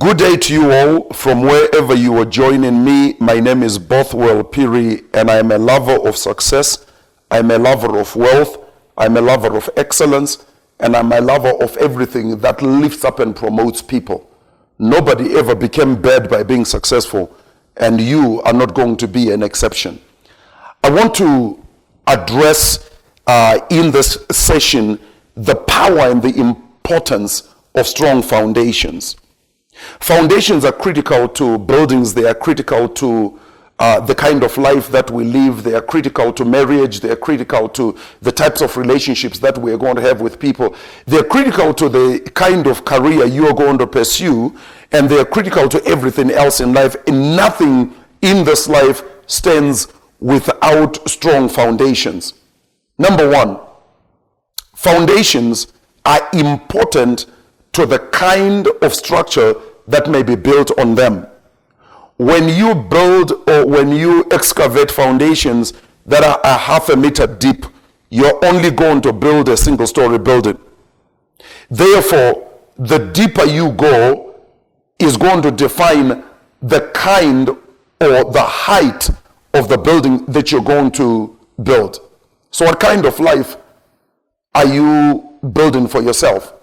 Good day to you all from wherever you are joining me. My name is Bothwell Phiri, and I am a lover of success. I'm a lover of wealth. I'm a lover of excellence, and I'm a lover of everything that lifts up and promotes people. Nobody ever became bad by being successful, and you are not going to be an exception. I want to address in this session the power and the importance of strong foundations. Foundations are critical to buildings. They are critical to the kind of life that we live. They are critical to marriage. They are critical to the types of relationships that we are going to have with people. They are critical to the kind of career you are going to pursue, and they are critical to everything else in life. And nothing in this life stands without strong foundations. Number one, foundations are important to the kind of structure that may be built on them. When you build or when you excavate foundations that are a half a meter deep, you're only going to build a single story building. Therefore, the deeper you go is going to define the kind or the height of the building that you're going to build. So what kind of life are you building for yourself?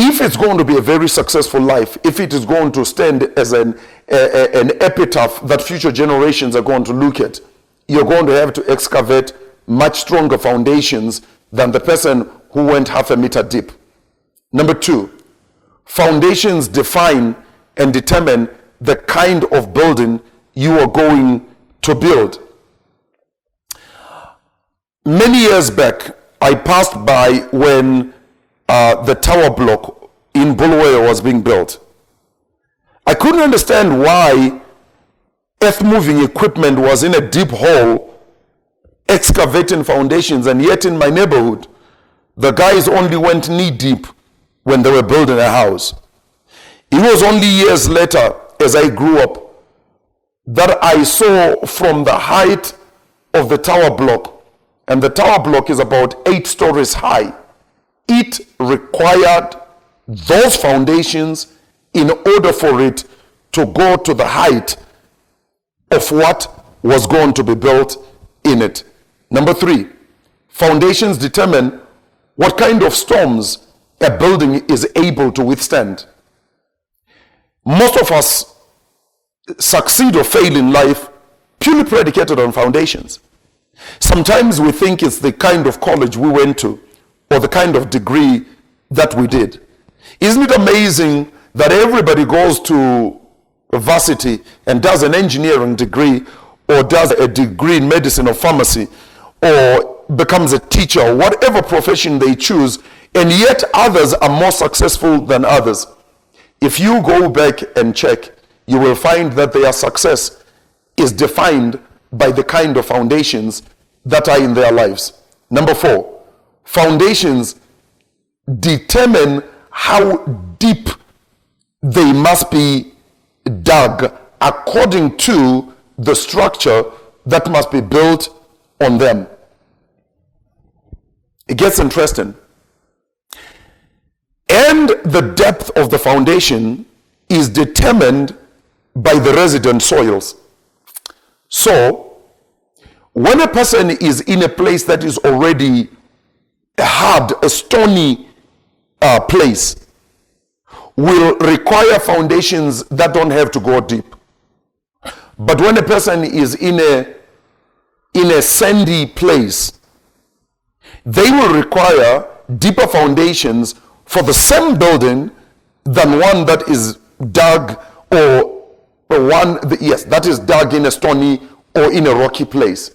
If it's going to be a very successful life, if it is going to stand as an epitaph that future generations are going to look at, you're going to have to excavate much stronger foundations than the person who went half a meter deep. Number two, foundations define and determine the kind of building you are going to build. Many years back, I passed by when the tower block in Bothwell was being built. I couldn't understand why earth-moving equipment was in a deep hole excavating foundations, and yet in my neighborhood, the guys only went knee-deep when they were building a house. It was only years later, as I grew up, that I saw from the height of the tower block, and the tower block is about 8 stories high, it required those foundations in order for it to go to the height of what was going to be built in it. Number three, foundations determine what kind of storms a building is able to withstand. Most of us succeed or fail in life purely predicated on foundations. Sometimes we think it's the kind of college we went to or the kind of degree that we did. Isn't it amazing that everybody goes to varsity and does an engineering degree or does a degree in medicine or pharmacy or becomes a teacher or whatever profession they choose, and yet others are more successful than others? If you go back and check, you will find that their success is defined by the kind of foundations that are in their lives. Number four, foundations determine how deep they must be dug according to the structure that must be built on them. It gets interesting. And the depth of the foundation is determined by the resident soils. So, when a person is in a place that is already hard, a stony place, will require foundations that don't have to go deep. But when a person is in a sandy place, they will require deeper foundations for the same building than one that is dug that is dug in a stony or in a rocky place.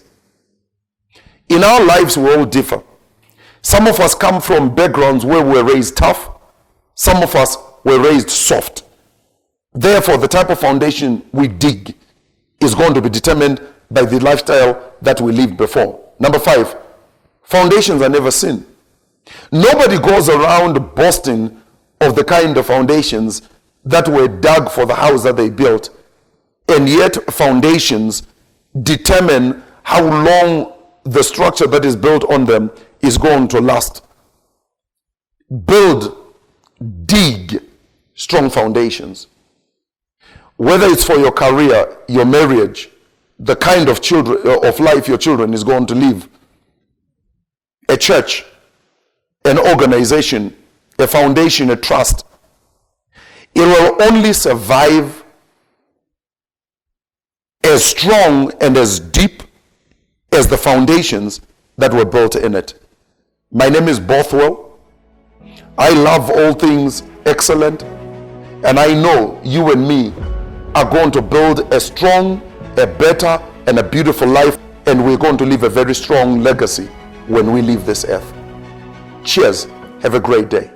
In our lives, we all differ. Some of us come from backgrounds where we were raised tough. Some of us were raised soft. Therefore, the type of foundation we dig is going to be determined by the lifestyle that we lived before. Number five, foundations are never seen. Nobody goes around boasting of the kind of foundations that were dug for the house that they built, and yet foundations determine how long the structure that is built on them is going to last. Build, dig, strong foundations. Whether it's for your career, your marriage, the kind of life your children is going to live, a church, an organization, a foundation, a trust, it will only survive as strong and as deep as the foundations that were built in it. My name is Bothwell. I love all things excellent, and I know you and me are going to build a strong, a better, and a beautiful life, and we're going to leave a very strong legacy when we leave this earth. Cheers. Have a great day.